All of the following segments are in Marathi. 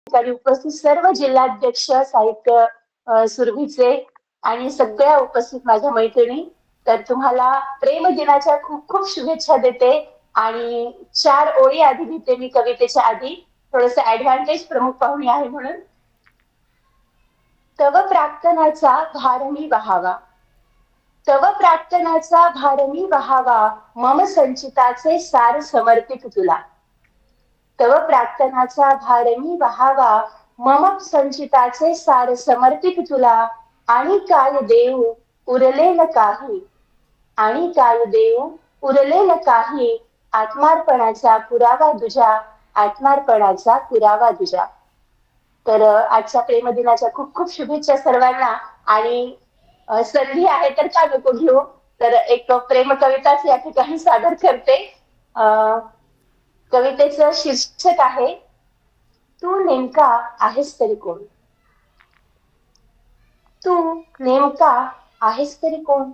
ठिकाणी उपस्थित सर्व जिल्हाध्यक्ष साहित्य सुरभीचे आणि सगळ्या उपस्थित माझ्या मैत्रिणी, तर तुम्हाला प्रेम दिनाच्या खूप खूप शुभेच्छा देते. आणि 4 ओळी आधी लिहिते मी कवितेच्या आधी, थोडस ऍडव्हान्टेज प्रमुख पाहुणे आहे म्हणून. तव प्रार्थनाचा भार मी वहावा, तव प्रार्थनाचा भार मी वहावा, मम संचिताचे सार समर्पित तुला. तव प्रार्थनाचा भार मी वहावा, मम संचिताचे सार समर्पित तुला. आणि काय देऊ उरले न काही, आणि काय देऊ उरले न काही, आत्मार्पणाचा पुरावा तुझ्या, आत्मार्पणाचा पुरावा तुझ्या. तर आजच्या प्रेम दिनाच्या खूप खूप शुभेच्छा सर्वांना. आणि संधी आहे तर का नको घेऊ, तर एक प्रेम कविताच या ठिकाणी सादर करते. कवितेचं शीर्षक आहे, तू नेमका आहेस तरी कोण. तू नेमका आहेस तरी कोण,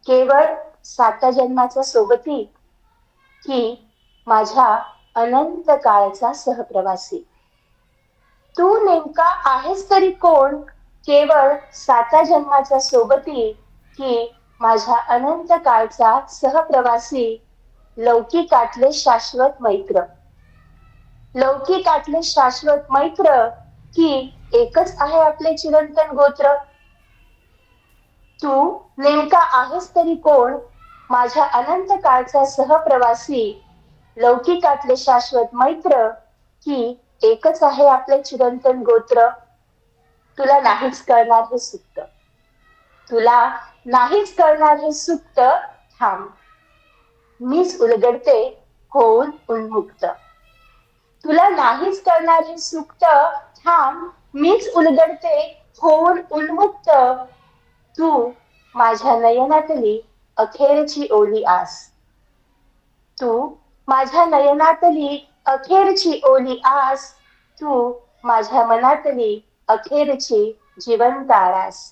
केवळ 7 जन्माचा सोबती, की माझ्या अनंत काळचा सहप्रवासी. तू नेमका आहेस तरी कोण, केवळ 7 जन्माचा सोबती, की माझ्या अनंत काळचा सहप्रवासी. लौकिकातले शाश्वत मैत्र, लौकिकातले शाश्वत मैत्र, की एकच आहे आपले चिरंतन गोत्र. तू नेमका आहेस तरी कोण, माझ्या अनंत काळचा सहप्रवासी. लौकिकातले शाश्वत मैत्र, की एकच आहे आपले चिरंतन गोत्र. तुला नाहीच कळणार हे सुप्त, तुला नाहीच कळणार हे सुप्त, थांब मीच उलगडते होऊन उन्मुक्त. तुला नाहीच कळणार हे सुप्त, थांब मीच उलगडते होऊन उन्मुक्त. तू माझ्या नयनातली अखेरची ओली आस, तू माझ्या नयनातली अखेरची ओली आस, तू माझ्या मनातली अखेरची जिवंत आरास.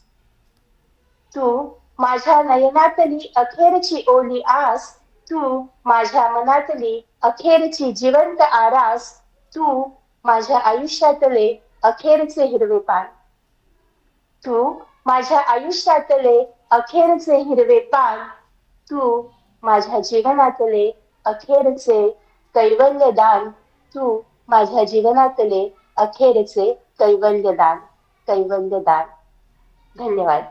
तू माझ्या नयनातली अखेरची ओली आस, तू माझ्या मनातली अखेरची जिवंत आरास. तू माझ्या आयुष्यातले अखेरचे हिरवे पान, तू माझ्या आयुष्यातले अखेरचे हिरवे पान. तू माझ्या जीवनातले अखेरचे कैवल्यदान, तू माझ्या जीवनातले अखेरचे कैवल्यदान, कैवल्यदान. धन्यवाद.